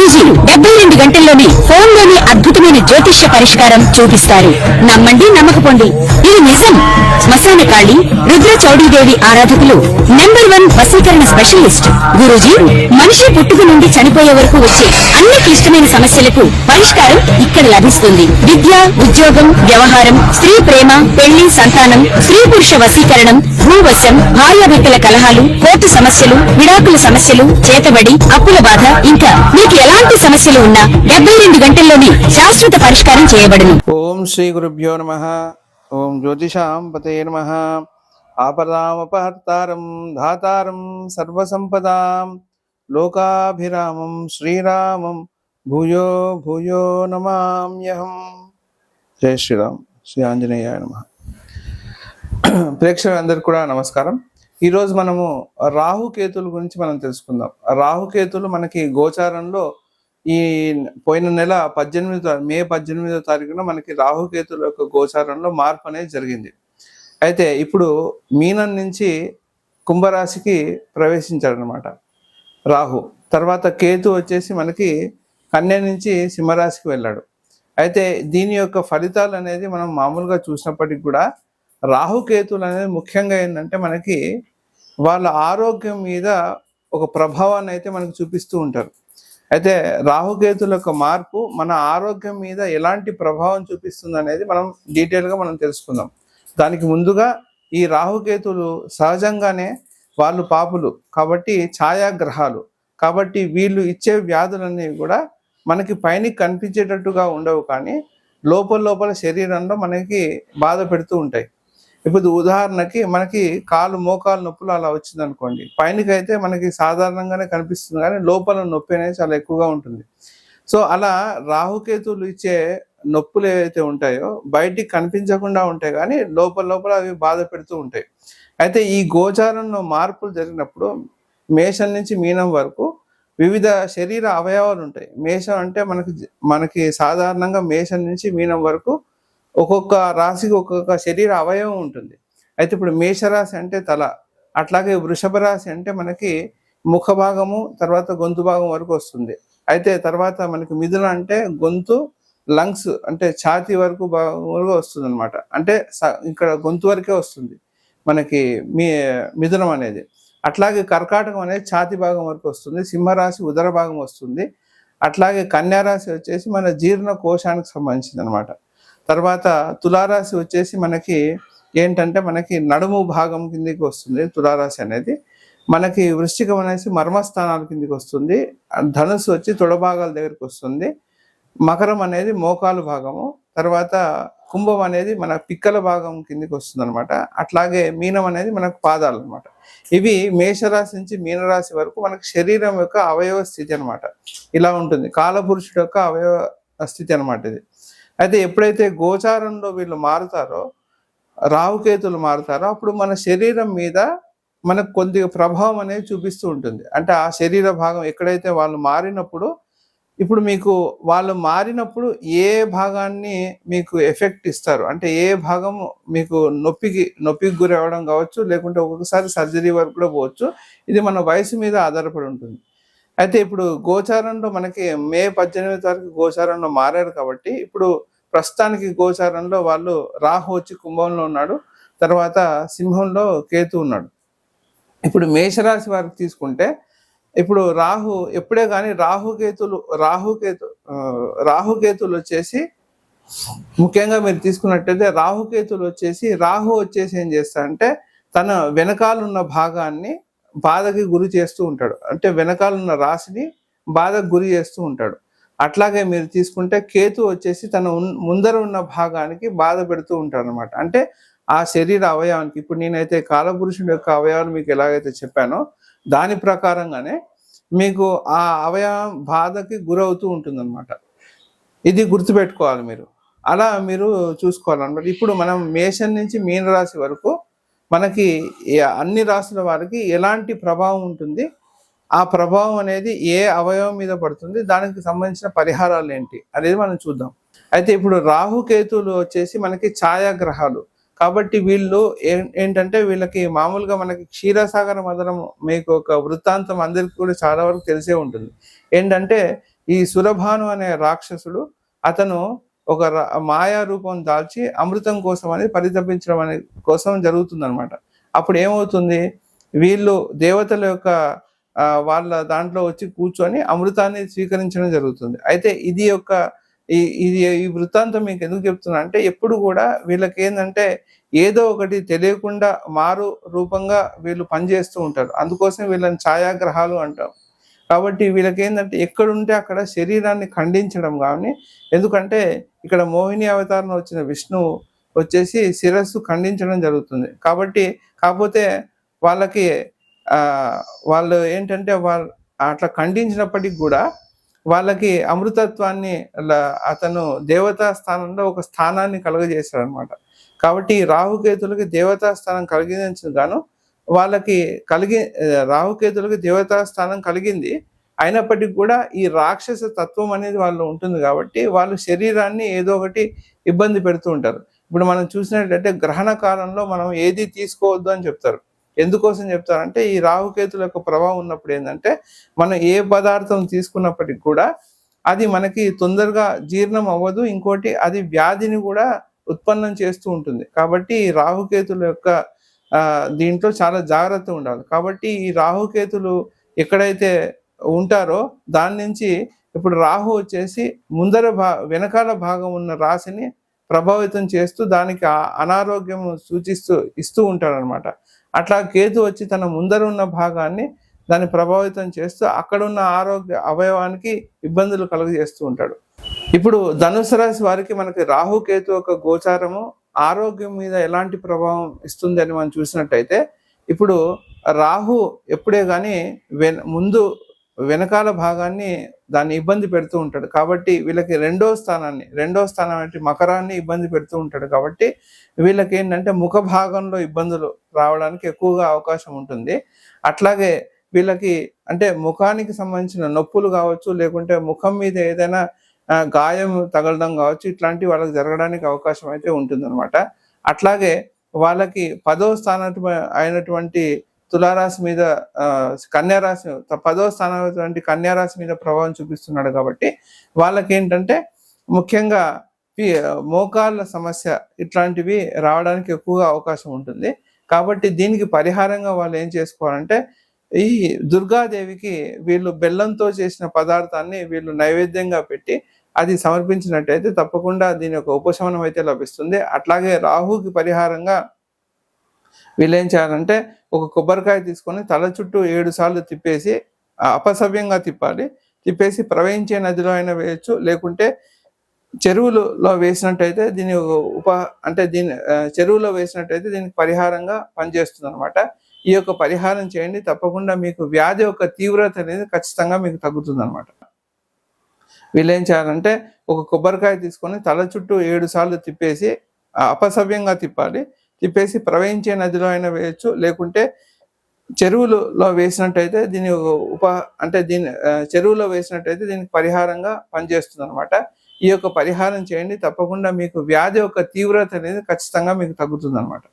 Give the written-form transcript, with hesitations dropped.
గురూజీ 72 గంటల్లోనే ఫోన్లోని అద్భుతమైన జ్యోతిష్య పరిష్కారం చూపిస్తారు. నమ్మండి, నమ్మకపోండి, ఇది నిజం. శ్మశాన కాళి రుద్ర చౌడీదేవి ఆరాధకులు నంబర్ 1 వశీకరణ స్పెషలిస్ట్. గురూజీ మనిషి పుట్టుక నుండి చనిపోయే వరకు వచ్చే అన్ని క్లిష్టమైన సమస్యలకు పరిష్కారం ఇక్కడ లభిస్తుంది. విద్య, ఉద్యోగం, వ్యవహారం, స్త్రీ ప్రేమ, పెళ్లి, సంతానం, స్త్రీ పురుష వశీకరణం, భూవశం, భార్యాభర్తల కలహాలు, కోర్టు సమస్యలు, విడాకుల సమస్యలు, చేతబడి, అప్పుల బాధ, ఇంకా మీకు ఎలాంటి సమస్యలు ఉన్నా 72 గంటల్లోనే శాశ్వత పరిష్కారం చేయబడును. ఓం శ్రీ గురుభ్యో నమః. ఓం జ్యోతిషాం పతయే నమః. ఆపదామపహర్తారం ధాతారం సర్వసంపదాం లోకాభిరామం శ్రీరామం భూయో భూయో నమామ్యహం. జై శ్రీరామ్. శ్రీ ఆంజనేయాయ నమః. ప్రేక్షకులందరికీ కూడా నమస్కారం. ఈరోజు మనము రాహుకేతుల గురించి మనం తెలుసుకుందాం. రాహుకేతులు మనకి గోచారంలో ఈ పోయిన నెల మే 18వ తారీఖున మనకి రాహుకేతుల యొక్క గోచారంలో మార్పు అనేది జరిగింది. అయితే ఇప్పుడు మీనం నుంచి కుంభరాశికి ప్రవేశించాడనమాట రాహు. తర్వాత కేతు వచ్చేసి మనకి కన్య నుంచి సింహరాశికి వెళ్ళాడు. అయితే దీని యొక్క ఫలితాలు అనేది మనం మామూలుగా చూసినప్పటికీ కూడా రాహుకేతులు అనేది ముఖ్యంగా ఏంటంటే మనకి వాళ్ళ ఆరోగ్యం మీద ఒక ప్రభావాన్ని అయితే మనకు చూపిస్తూ ఉంటారు. అయితే రాహుకేతుల యొక్క మార్పు మన ఆరోగ్యం మీద ఎలాంటి ప్రభావం చూపిస్తుంది అనేది మనం డీటెయిల్గా మనం తెలుసుకుందాం. దానికి ముందుగా ఈ రాహుకేతులు సహజంగానే వాళ్ళు పాపులు కాబట్టి ఛాయాగ్రహాలు కాబట్టి వీళ్ళు ఇచ్చే వ్యాధులన్నీ కూడా మనకి పైన కనిపించేటట్టుగా ఉండవు, కానీ లోపల శరీరంలో మనకి బాధ పెడుతూ ఉంటాయి. ఇప్పుడు ఉదాహరణకి మనకి మోకాలు నొప్పులు అలా వచ్చింది అనుకోండి, పైనకైతే మనకి సాధారణంగానే కనిపిస్తుంది, కానీ లోపల నొప్పి అనేది చాలా ఎక్కువగా ఉంటుంది. సో అలా రాహుకేతులు ఇచ్చే నొప్పులు ఏవైతే ఉంటాయో బయటికి కనిపించకుండా ఉంటాయి, కానీ లోపల అవి బాధ పెడుతూ ఉంటాయి. అయితే ఈ గోచారంలో మార్పులు జరిగినప్పుడు మేషం నుంచి మీనం వరకు వివిధ శరీర అవయవాలు ఉంటాయి. మేషం అంటే మనకి సాధారణంగా మేషం నుంచి మీనం వరకు ఒక్కొక్క రాశికి ఒక్కొక్క శరీర అవయవం ఉంటుంది. అయితే ఇప్పుడు మేషరాశి అంటే తల, అట్లాగే వృషభ రాశి అంటే మనకి ముఖ భాగము తర్వాత గొంతు భాగం వరకు వస్తుంది. అయితే తర్వాత మనకి మిథున అంటే గొంతు, లంగ్స్ అంటే ఛాతీ వరకు వరకు వస్తుంది అనమాట. అంటే ఇక్కడ గొంతు వరకే వస్తుంది మనకి మిథునం అనేది. అట్లాగే కర్కాటకం అనేది ఛాతీ భాగం వరకు వస్తుంది. సింహరాశి ఉదర భాగం వస్తుంది. అట్లాగే కన్యారాశి వచ్చేసి మన జీర్ణ కోశానికి సంబంధించింది అనమాట. తర్వాత తులారాశి వచ్చేసి మనకి ఏంటంటే మనకి నడుము భాగం కిందికి వస్తుంది తులారాశి అనేది. మనకి వృశ్చికం అనేసి మర్మస్థానాల కిందికి వస్తుంది. ధనుసు వచ్చి తొడభాగాల దగ్గరికి వస్తుంది. మకరం అనేది మోకాలు భాగము. తర్వాత కుంభం అనేది మన పిక్కల భాగం కిందికి వస్తుంది అనమాట. అట్లాగే మీనం అనేది మనకు పాదాలు అనమాట. ఇవి మేషరాశి నుంచి మీనరాశి వరకు మనకి శరీరం యొక్క అవయవ స్థితి అనమాట. ఇలా ఉంటుంది కాలపురుషుడు యొక్క అవయవ స్థితి అనమాట ఇది. అయితే ఎప్పుడైతే గోచారంలో వీళ్ళు మారుతారో, రాహుకేతులు మారుతారో, అప్పుడు మన శరీరం మీద మనకు కొద్దిగా ప్రభావం అనేది చూపిస్తూ ఉంటుంది. అంటే ఆ శరీర భాగం ఎక్కడైతే వాళ్ళు మారినప్పుడు, ఇప్పుడు మీకు వాళ్ళు మారినప్పుడు ఏ భాగాన్ని మీకు ఎఫెక్ట్ ఇస్తారు అంటే ఏ భాగం మీకు నొప్పికి గురి అవ్వడం కావచ్చు, లేకుంటే ఒక్కొక్కసారి సర్జరీ వరకు కూడా పోవచ్చు. ఇది మన వయసు మీద ఆధారపడి ఉంటుంది. అయితే ఇప్పుడు గోచారంలో మనకి మే 18వ తారీఖు గోచారంలో మారారు కాబట్టి ఇప్పుడు ప్రస్తుతానికి గోచారంలో వాళ్ళు రాహు వచ్చి కుంభంలో ఉన్నాడు, తర్వాత సింహంలో కేతు ఉన్నాడు. ఇప్పుడు మేషరాశి వారికి తీసుకుంటే ఇప్పుడు రాహు ఎప్పుడే కానీ రాహుకేతులు వచ్చేసి ముఖ్యంగా మీరు తీసుకున్నట్టయితే రాహుకేతులు వచ్చేసి రాహు వచ్చేసి ఏం చేస్తాడంటే తన వెనకాలన్న భాగాన్ని బాధకి గురి చేస్తూ ఉంటాడు. అంటే వెనకాలన్న రాశిని బాధకు గురి చేస్తూ ఉంటాడు. అట్లాగే మీరు తీసుకుంటే కేతు వచ్చేసి తన ముందర ఉన్న భాగానికి బాధ పెడుతూ ఉంటాడు అనమాట. అంటే ఆ శరీర అవయవానికి ఇప్పుడు నేనైతే కాలపురుషుడి యొక్క అవయవాన్ని మీకు ఎలాగైతే చెప్పానో దాని ప్రకారంగానే మీకు ఆ అవయవం బాధకి గురవుతూ ఉంటుంది అనమాట. ఇది గుర్తుపెట్టుకోవాలి మీరు. అలా మీరు చూసుకోవాలన్నమాట. ఇప్పుడు మనం మేషం నుంచి మీనరాశి వరకు మనకి అన్ని రాశుల వారికి ఎలాంటి ప్రభావం ఉంటుంది, ఆ ప్రభావం అనేది ఏ అవయవం మీద పడుతుంది, దానికి సంబంధించిన పరిహారాలు ఏంటి అనేది మనం చూద్దాం. అయితే ఇప్పుడు రాహుకేతులు వచ్చేసి మనకి ఛాయాగ్రహాలు కాబట్టి వీళ్ళు ఏంటంటే వీళ్ళకి మామూలుగా మనకి క్షీరసాగర మదనం మీకు ఒక వృత్తాంతం అందరికీ కూడా చాలా వరకు తెలిసే ఉంటుంది. ఏంటంటే ఈ సురభాను అనే రాక్షసుడు అతను ఒక మాయా రూపం దాల్చి అమృతం కోసం అనేది పరితపించడం అనే కోసం జరుగుతుందన్నమాట. అప్పుడు ఏమవుతుంది, వీళ్ళు దేవతల యొక్క వాళ్ళ దాంట్లో వచ్చి కూర్చొని అమృతాన్ని స్వీకరించడం జరుగుతుంది. అయితే ఈ వృత్తాంతం మీకు ఎందుకు చెప్తున్నా అంటే, ఎప్పుడు కూడా వీళ్ళకి ఏంటంటే ఏదో ఒకటి తెలియకుండా మారు రూపంగా వీళ్ళు పనిచేస్తూ ఉంటారు. అందుకోసం వీళ్ళని ఛాయాగ్రహాలు అంటాం. కాబట్టి వీళ్ళకి ఏంటంటే ఎక్కడుంటే అక్కడ శరీరాన్ని ఖండించడం కానీ, ఎందుకంటే ఇక్కడ మోహిని అవతారంలో వచ్చిన విష్ణువు వచ్చేసి శిరస్సు ఖండించడం జరుగుతుంది. కాకపోతే వాళ్ళకి వాళ్ళు ఏంటంటే అట్లా ఖండించినప్పటికి కూడా వాళ్ళకి అమృతత్వాన్ని అతను దేవతా స్థానంలో ఒక స్థానాన్ని కలుగజేశాడనమాట. కాబట్టి రాహుకేతులకి దేవతా స్థానం కలిగించను గాను రాహుకేతులకి దేవతా స్థానం కలిగింది. అయినప్పటికీ కూడా ఈ రాక్షస తత్వం అనేది వాళ్ళు ఉంటుంది కాబట్టి వాళ్ళు శరీరాన్ని ఏదో ఒకటి ఇబ్బంది పెడుతూ ఉంటారు. ఇప్పుడు మనం చూసినట్లయితే గ్రహణ కాలంలో మనం ఏది తీసుకోవద్దు అని చెప్తారు. ఎందుకోసం చెప్తారంటే, ఈ రాహుకేతుల యొక్క ప్రభావం ఉన్నప్పుడు ఏంటంటే మనం ఏ పదార్థం తీసుకున్నప్పటికి కూడా అది మనకి తొందరగా జీర్ణం అవ్వదు. ఇంకోటి అది వ్యాధిని కూడా ఉత్పన్నం చేస్తూ ఉంటుంది. కాబట్టి ఈ రాహుకేతుల యొక్క దీంట్లో చాలా జాగ్రత్త ఉండాలి. కాబట్టి ఈ రాహుకేతులు ఎక్కడైతే ఉంటారో దాని నుంచి ఇప్పుడు రాహు వచ్చేసి వెనకాల భాగం ఉన్న రాశిని ప్రభావితం చేస్తూ దానికి అనారోగ్యం ఇస్తూ ఉంటాడనమాట. అట్లా కేతు వచ్చి తన ముందర ఉన్న భాగాన్ని దాన్ని ప్రభావితం చేస్తూ అక్కడున్న ఆరోగ్య అవయవానికి ఇబ్బందులు కలుగజేస్తూ ఉంటాడు. ఇప్పుడు ధనుసు రాశి వారికి మనకి రాహుకేతు యొక్క గోచారము ఆరోగ్యం మీద ఎలాంటి ప్రభావం ఇస్తుంది అని మనం చూసినట్టయితే, ఇప్పుడు రాహు ఎప్పుడే కానీ వెనకాల భాగాన్ని దాన్ని ఇబ్బంది పెడుతూ ఉంటాడు. కాబట్టి వీళ్ళకి రెండో స్థానం అంటే మకరాన్ని ఇబ్బంది పెడుతూ ఉంటాడు. కాబట్టి వీళ్ళకి ఏంటంటే ముఖ భాగంలో ఇబ్బందులు రావడానికి ఎక్కువగా అవకాశం ఉంటుంది. అట్లాగే వీళ్ళకి అంటే ముఖానికి సంబంధించిన నొప్పులు కావచ్చు, లేకుంటే ముఖం మీద ఏదైనా గాయం తగలడం కావచ్చు, ఇట్లాంటివి వాళ్ళకి జరగడానికి అవకాశం అయితే ఉంటుందన్నమాట. అట్లాగే వాళ్ళకి 10వ స్థానం అయినటువంటి తులారాశి మీద కన్యారాశి 10వ స్థానం కన్యారాశి మీద ప్రభావం చూపిస్తున్నాడు. కాబట్టి వాళ్ళకి ఏంటంటే ముఖ్యంగా మోకాళ్ళ సమస్య ఇట్లాంటివి రావడానికి ఎక్కువగా అవకాశం ఉంటుంది. కాబట్టి దీనికి పరిహారంగా వాళ్ళు ఏం చేసుకోవాలంటే, ఈ దుర్గాదేవికి వీళ్ళు బెల్లంతో చేసిన పదార్థాన్ని వీళ్ళు నైవేద్యంగా పెట్టి అది సమర్పించినట్టయితే తప్పకుండా దీని యొక్క ఉపశమనం అయితే లభిస్తుంది. అట్లాగే రాహుకి పరిహారంగా వీళ్ళు ఏం చేయాలంటే, ఒక కొబ్బరికాయ తీసుకొని తల చుట్టూ 7 సార్లు తిప్పేసి అపసవ్యంగా తిప్పేసి ప్రవహించే నదిలో అయినా వేయచ్చు, లేకుంటే చెరువులో వేసినట్టయితే చెరువులో వేసినట్టయితే దీనికి పరిహారంగా పనిచేస్తుంది అనమాట. ఈ యొక్క పరిహారం చేయండి, తప్పకుండా మీకు వ్యాధి యొక్క తీవ్రత అనేది ఖచ్చితంగా మీకు తగ్గుతుంది అనమాట. వీళ్ళు ఏం చేయాలంటే, ఒక కొబ్బరికాయ తీసుకొని తల చుట్టూ 7 సార్లు తిప్పేసి అపసవ్యంగా తిప్పేసి ప్రవహించే నదిలో అయినా వేయచ్చు, లేకుంటే చెరువులో వేసినట్టయితే చెరువులో వేసినట్టయితే దీనికి పరిహారంగా పనిచేస్తుంది అనమాట. ఈ యొక్క పరిహారం చేయండి, తప్పకుండా మీకు వ్యాధి యొక్క తీవ్రత అనేది ఖచ్చితంగా మీకు తగ్గుతుంది అనమాట.